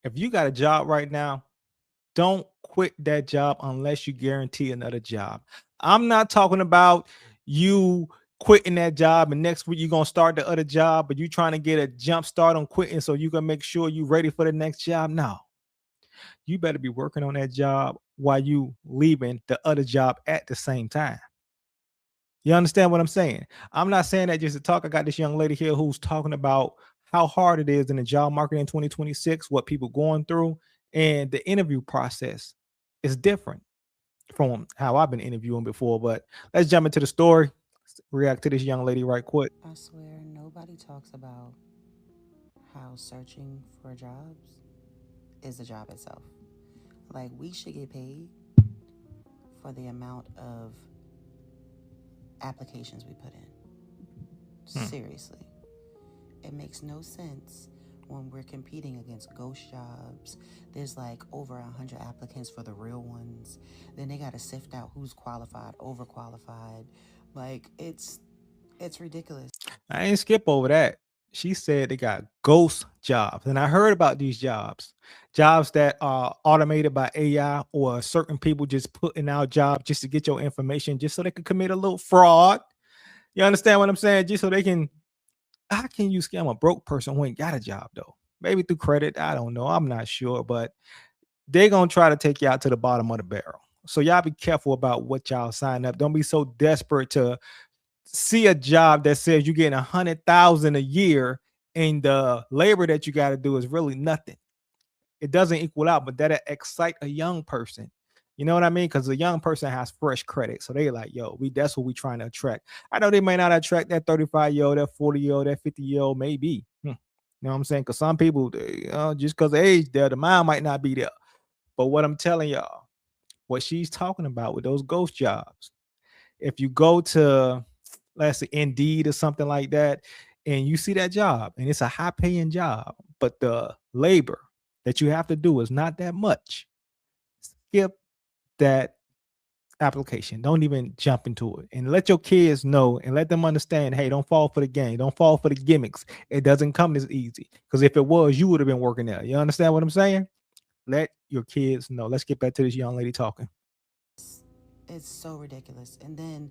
If you got a job right now, don't quit that job unless you guarantee another job. I'm not talking about you quitting that job and next week you're gonna start the other job, but you trying to get a jump start on quitting so you can make sure you're ready for the next job. No, you better be working on that job while you leaving the other job at the same time. You understand what I'm saying? I'm not saying that just to talk. I got this young lady here who's talking about how hard it is in the job market in 2026, what people going through, and the interview process is different from how I've been interviewing before. But let's jump into the story. React to this young lady right quick. I swear nobody talks about how searching for jobs is a job itself. Like, we should get paid for the amount of applications we put in. Hmm. Seriously. It makes no sense when we're competing against ghost jobs. There's like over 100 applicants for the real ones. Then they got to sift out who's qualified, overqualified. Like, it's ridiculous. I ain't skip over that. She said they got ghost jobs. And I heard about these jobs, jobs that are automated by AI or certain people just putting out jobs just to get your information, just so they could commit a little fraud. You understand what I'm saying? Just so they can, how can you scam a broke person who ain't got a job though? Maybe through credit. I don't know. I'm not sure, but they're going to try to take you out to the bottom of the barrel. So y'all be careful about what y'all sign up. Don't be so desperate to see a job that says you're getting 100,000 a year and the labor that you got to do is really nothing. It doesn't equal out, but that excite a young person. You know what I mean? Because a young person has fresh credit, so they like, yo, we that's what we trying to attract. I know they may not attract that 35-year-old, that 40-year-old, that 50-year-old, maybe. You know what I'm saying? Because some people, just because of age, there, the mind might not be there. But what I'm telling y'all, what she's talking about with those ghost jobs, if you go to, let's say, Indeed or something like that, and you see that job and it's a high paying job, but the labor that you have to do is not that much, skip that application. Don't even jump into it and let your kids know and let them understand, hey, don't fall for the game. Don't fall for the gimmicks. It doesn't come this easy. Because if it was, you would have been working there. You understand what I'm saying? Let your kids know. Let's get back to this young lady talking. It's so ridiculous. And then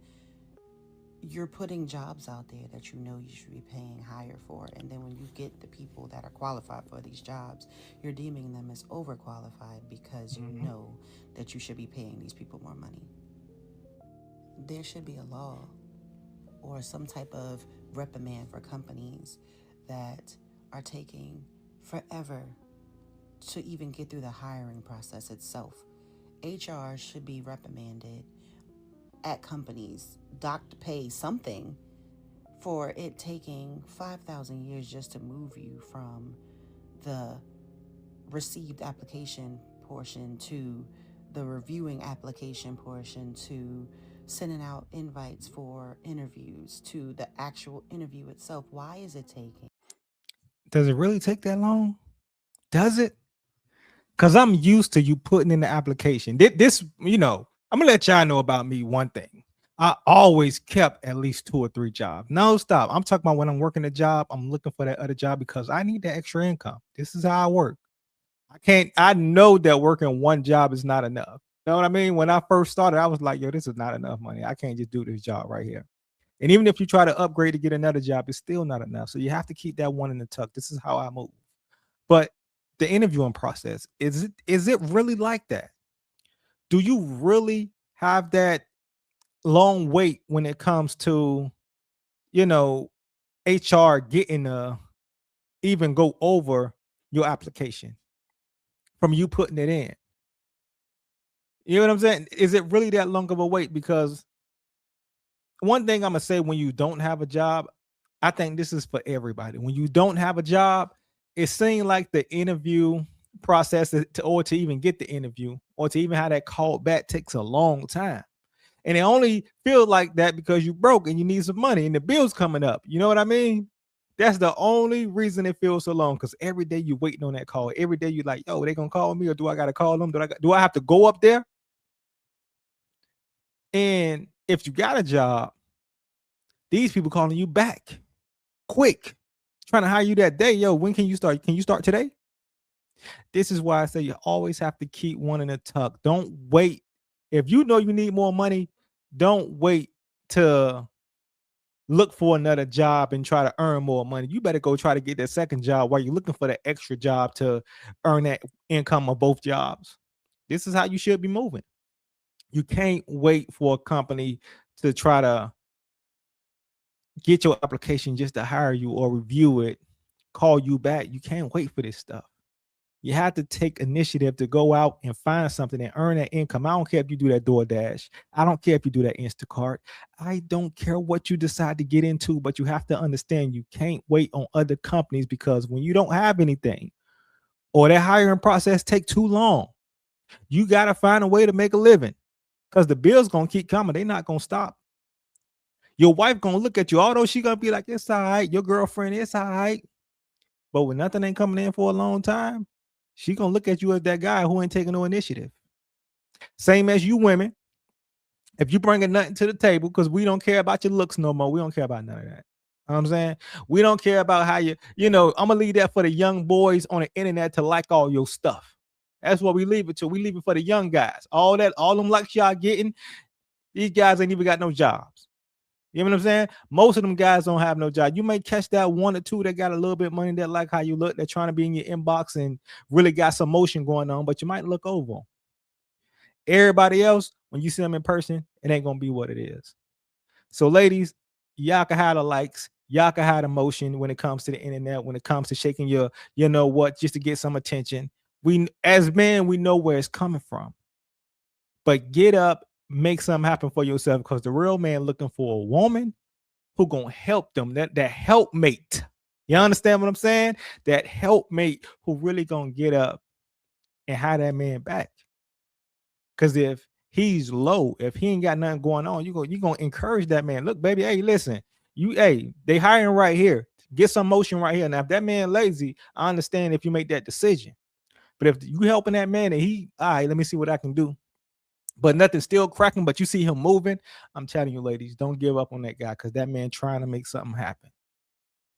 you're putting jobs out there that you know you should be paying higher for. And then when you get the people that are qualified for these jobs, you're deeming them as overqualified because you Mhm. know that you should be paying these people more money. There should be a law or some type of reprimand for companies that are taking forever to even get through the hiring process itself. HR should be reprimanded at companies, docked pay something for it taking 5,000 years just to move you from the received application portion to the reviewing application portion to sending out invites for interviews to the actual interview itself. Why is it taking? Does it really take that long? Does it? Because I'm used to you putting in the application. This, I'm gonna let y'all know about me one thing. I always kept at least two or three jobs. No, stop. I'm talking about when I'm working a job, I'm looking for that other job because I need that extra income. This is how I work. I know that working one job is not enough. You know what I mean? When I first started, I was like, yo, this is not enough money. I can't just do this job right here. And even if you try to upgrade to get another job, it's still not enough. So you have to keep that one in the tuck. This is how I move. But the interviewing process, is it really like that? Do you really have that long wait when it comes to, you know, HR getting to even go over your application from you putting it in? You know what I'm saying? Is it really that long of a wait? Because one thing I'm gonna say, when you don't have a job, I think this is for everybody. When you don't have a job, it seems like the interview process or to even get the interview or to even have that called back takes a long time. And it only feels like that because you broke and you need some money and the bill's coming up. You know what I mean? That's the only reason it feels so long. Because every day you're waiting on that call. Every day you're like, yo, they gonna call me or do I gotta call them? Do I have to go up there? And if you got a job, these people calling you back quick, trying to hire you that day. Yo, when can you start? Can you start today? This is why I say you always have to keep one in a tuck. Don't wait. If you know you need more money, don't wait to look for another job and try to earn more money. You better go try to get that second job while you're looking for that extra job to earn that income of both jobs. This is how you should be moving. You can't wait for a company to try to get your application just to hire you or review it, call you back. You can't wait for this stuff. You have to take initiative to go out and find something and earn that income. I don't care if you do that DoorDash. I don't care if you do that Instacart. I don't care what you decide to get into, but you have to understand you can't wait on other companies because when you don't have anything or that hiring process take too long, you got to find a way to make a living because the bills going to keep coming. They're not going to stop. Your wife going to look at you, although she going to be like, it's all right. Your girlfriend, it's all right. But when nothing ain't coming in for a long time, she gonna look at you as that guy who ain't taking no initiative. Same as you women. If you bringing nothing to the table, because we don't care about your looks no more. We don't care about none of that. You know what I'm saying? We don't care about how I'm gonna leave that for the young boys on the internet to like all your stuff. That's what we leave it to. We leave it for the young guys. All them likes y'all getting, these guys ain't even got no jobs. You know what I'm saying? Most of them guys don't have no job. You may catch that one or two that got a little bit of money that like how you look. They're trying to be in your inbox and really got some motion going on, but you might look over them. Everybody else, when you see them in person, it ain't gonna be what it is. So, ladies, y'all can have the likes, y'all can have the motion when it comes to the internet, when it comes to shaking your, just to get some attention. We as men, we know where it's coming from. But get up, make something happen for yourself because the real man looking for a woman who gonna help them, that helpmate. You understand what I'm saying? That helpmate who really gonna get up and have that man back. Because if he's low, if he ain't got nothing going on, you gonna encourage that man. Look, baby, hey, listen, they hiring right here. Get some motion right here. Now, if that man lazy, I understand if you make that decision. But if you helping that man and all right, let me see what I can do. But nothing's still cracking, but you see him moving. I'm telling you, ladies, don't give up on that guy because that man trying to make something happen.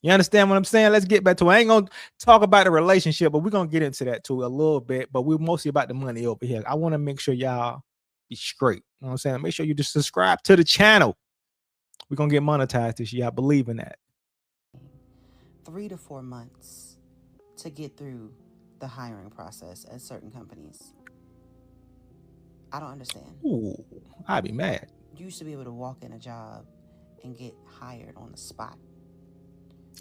You understand what I'm saying? Let's get back to it. I ain't gonna talk about the relationship, but we're gonna get into that too a little bit. But we're mostly about the money over here. I want to make sure y'all be straight. You know what I'm saying? Make sure you just subscribe to the channel. We're gonna get monetized this year. I believe in that. 3 to 4 months to get through the hiring process at certain companies. I don't understand. Ooh, I'd be mad. You used to be able to walk in a job and get hired on the spot.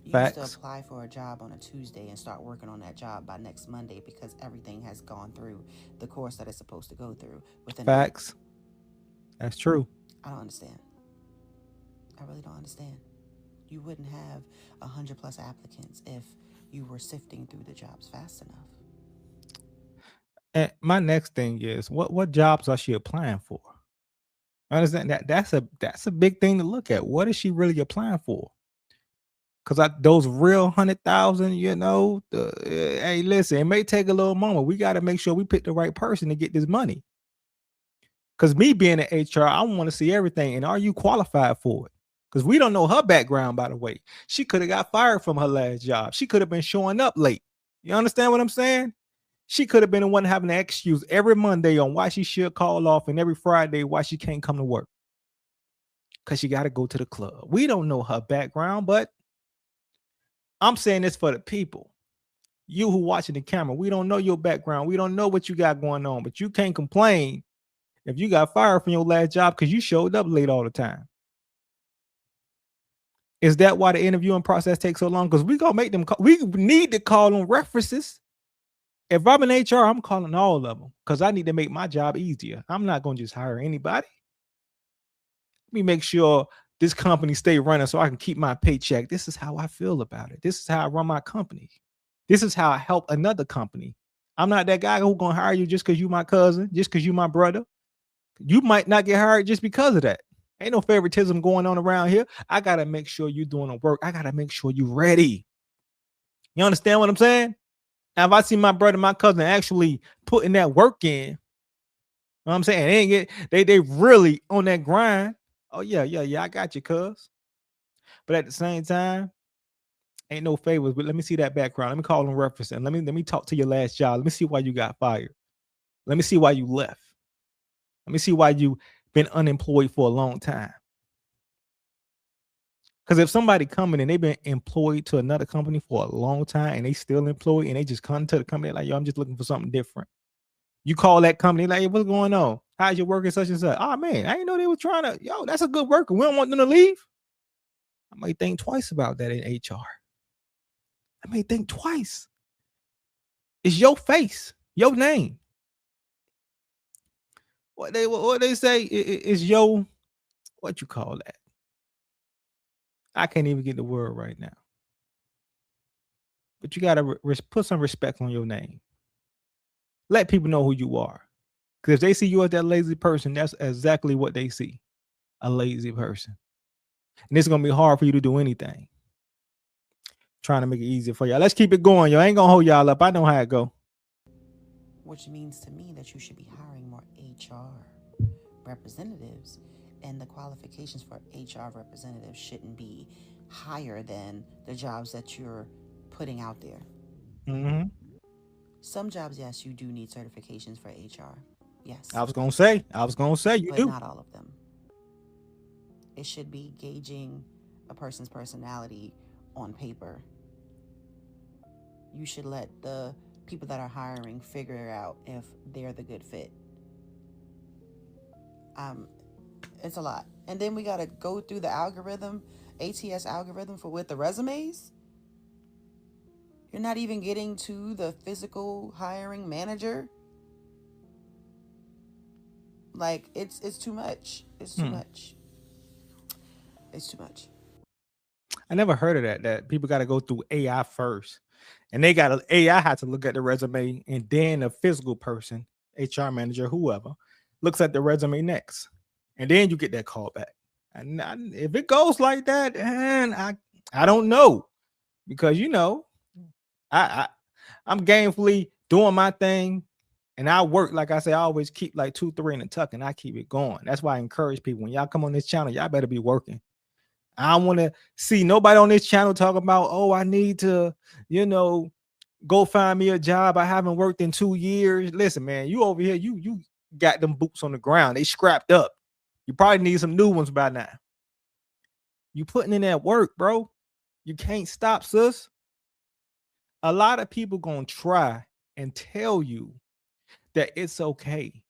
You used to Facts. apply for a job on a Tuesday and start working on that job by next Monday because everything has gone through the course that it's supposed to go through within a week. Facts. That's true. I don't understand. I really don't understand. You wouldn't have 100+ applicants if you were sifting through the jobs fast enough. And my next thing is what jobs are she applying for? I understand that's a big thing to look at. What is she really applying for? Because those real 100,000, hey, listen, it may take a little moment. We got to make sure we pick the right person to get this money. Because me being an HR, I want to see everything. And are you qualified for it? Because we don't know her background, by the way. She could have got fired from her last job. She could have been showing up late. You understand what I'm saying? She could have been the one having an excuse every Monday on why she should call off and every Friday why she can't come to work. Because she got to go to the club. We don't know her background, but I'm saying this for the people. You who watching the camera, we don't know your background. We don't know what you got going on, but you can't complain if you got fired from your last job because you showed up late all the time. Is that why the interviewing process takes so long? Because we gonna make them. We need to call them references. If I'm in HR, I'm calling all of them because I need to make my job easier. I'm not gonna just hire anybody. Let me make sure this company stay running so I can keep my paycheck. This is how I feel about it. This is how I run my company. This is how I help another company. I'm not that guy who's gonna hire you just because you my cousin, just because you my brother. You might not get hired just because of that. Ain't no favoritism going on around here. I gotta make sure you're doing the work. I gotta make sure you're ready. You understand what I'm saying? Now, if I see my brother, my cousin actually putting that work in, you know what I'm saying? They really on that grind. Oh, yeah, I got you, cuz. But at the same time, Ain't no favors, but let me see that background. Let me call them reference and let me talk to your last job. Let me see why you got fired. Let me see why you left. Let me see why you been unemployed for a long time. Because if somebody coming and they've been employed to another company for a long time and they still employed and they just come to the company like, yo, I'm just looking for something different. You call that company like, hey, what's going on? How's your working such and such? Oh man, I didn't know they were trying to. Yo, that's a good worker. We don't want them to leave. I might think twice about that in HR. I may think twice. It's your face, your name. What they say is your what you call that? I can't even get the word right now. But you gotta put some respect on your name. Let people know who you are. Because if they see you as that lazy person, that's exactly what they see, a lazy person. And it's gonna be hard for you to do anything. Trying to make it easier for y'all. Let's keep it going, yo. I ain't gonna hold y'all up. I know how it go. which means to me that you should be hiring more HR representatives, and the qualifications for HR representatives shouldn't be higher than the jobs that you're putting out there. Mm-hmm. Some jobs, yes, you do need certifications for HR. I Yes, was gonna say. I was gonna say you but do. not all of them. It should be gauging a person's personality on paper. You should let the people that are hiring figure out if they're the good fit. Um, it's a lot. And then we got to go through the algorithm, ATS algorithm for with the resumes. You're not even getting to the physical hiring manager. Like it's too much. It's too Hmm. much. It's too much. I never heard of that. That people got to go through AI first, and they got AI had to look at the resume, and then a physical person, HR manager, whoever, looks at the resume next, and then you get that call back. And if it goes like that, and I don't know because I, I I'm gainfully doing my thing, and I work like I say. I always keep like 2, 3 in the tuck, and I keep it going. That's why I encourage people when y'all come on this channel, y'all better be working. I don't want to see nobody on this channel talk about, oh, I need to, you know, go find me a job. I haven't worked in 2 years. Listen, man, you over here, you got them boots on the ground. They scrapped up. You probably need some new ones by now. You putting in that work, bro. You can't stop, sis. A lot of people gonna try and tell you that it's okay.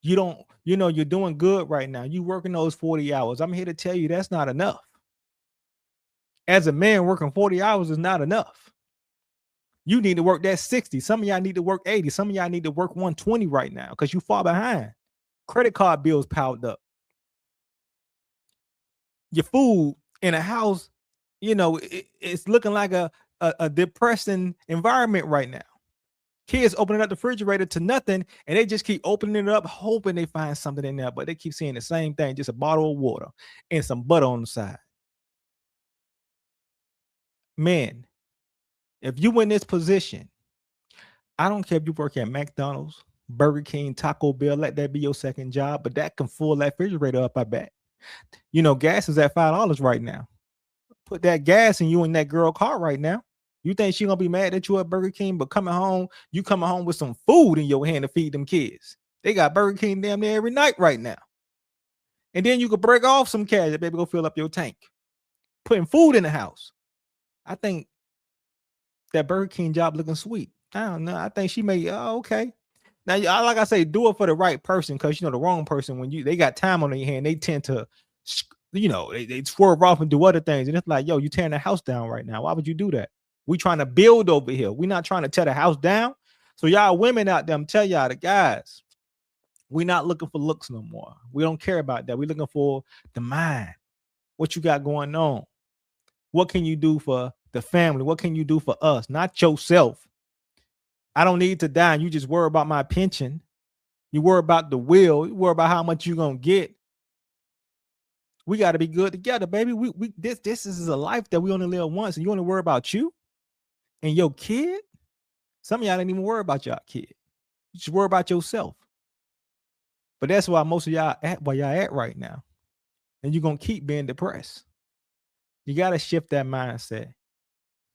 You don't, you're doing good right now. You working those 40 hours. I'm here to tell you that's not enough. As a man, working 40 hours is not enough. You need to work that 60. Some of y'all need to work 80. Some of y'all need to work 120 right now because you far behind. Credit card bills piled up. Your food in a house, it's looking like a depressing environment right now. Kids opening up the refrigerator to nothing, and they just keep opening it up, hoping they find something in there, but they keep seeing the same thing, just a bottle of water and some butter on the side. Men, if you in this position, I don't care if you work at McDonald's, Burger King, Taco Bell, let that be your second job, but that can fill that refrigerator up, I bet. Gas is at $5 right now. Put that gas in you in that girl car right now. You think she gonna be mad that you at Burger King, but you coming home with some food in your hand to feed them kids. They got Burger King damn near every night right now. And then you could break off some cash, baby, go fill up your tank. Putting food in the house. I think that Burger King job looking sweet. I don't know. I think she may. Oh, okay. Now, like I say, do it for the right person because the wrong person when they got time on their hand, they tend to, they swerve off and do other things, and it's like, yo, you tearing the house down right now. Why would you do that? We trying to build over here. We not trying to tear the house down. So y'all women out there, I'm tell y'all the guys, we not looking for looks no more. We don't care about that. We looking for the mind. What you got going on? What can you do for the family? What can you do for us? Not yourself. I don't need to die. And you just worry about my pension. You worry about the will. You worry about how much you're gonna get. We got to be good together, baby. This is a life that we only live once, and you only worry about you and your kid. Some of y'all didn't even worry about your kid. You just worry about yourself. But that's why most of y'all at where y'all at right now, and you're gonna keep being depressed. You got to shift that mindset.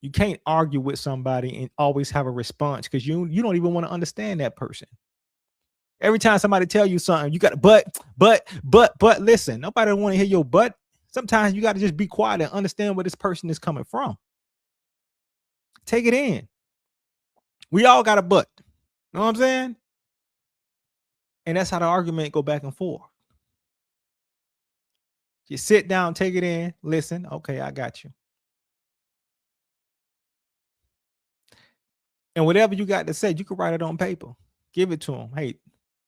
You can't argue with somebody and always have a response because you don't even want to understand that person. Every time somebody tell you something, you got to but listen, nobody want to hear your but. Sometimes you got to just be quiet and understand where this person is coming from. Take it in. We all got a but. You know what I'm saying? And that's how the argument go back and forth. Just sit down, take it in, listen. Okay, I got you. And whatever you got to say, you can write it on paper. Give it to them. Hey,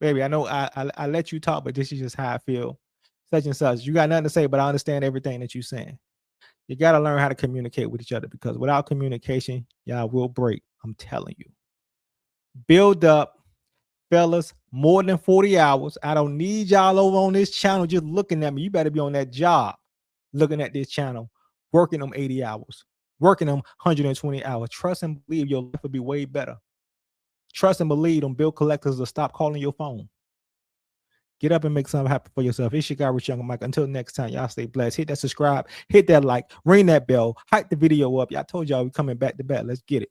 baby, I know I let you talk, but this is just how I feel. Such and such. You got nothing to say, but I understand everything that you're saying. You got to learn how to communicate with each other because without communication, y'all will break. I'm telling you. Build up, fellas, more than 40 hours. I don't need y'all over on this channel just looking at me. You better be on that job looking at this channel, working them 80 hours, working them 120 hours. Trust and believe your life will be way better. Trust and believe them bill collectors will stop calling your phone. Get up and make something happen for yourself. It's your guy, Rich Young Mike. Until next time, y'all stay blessed. Hit that subscribe, hit that like, ring that bell, hype the video up. Y'all told y'all we coming back to back. Let's get it.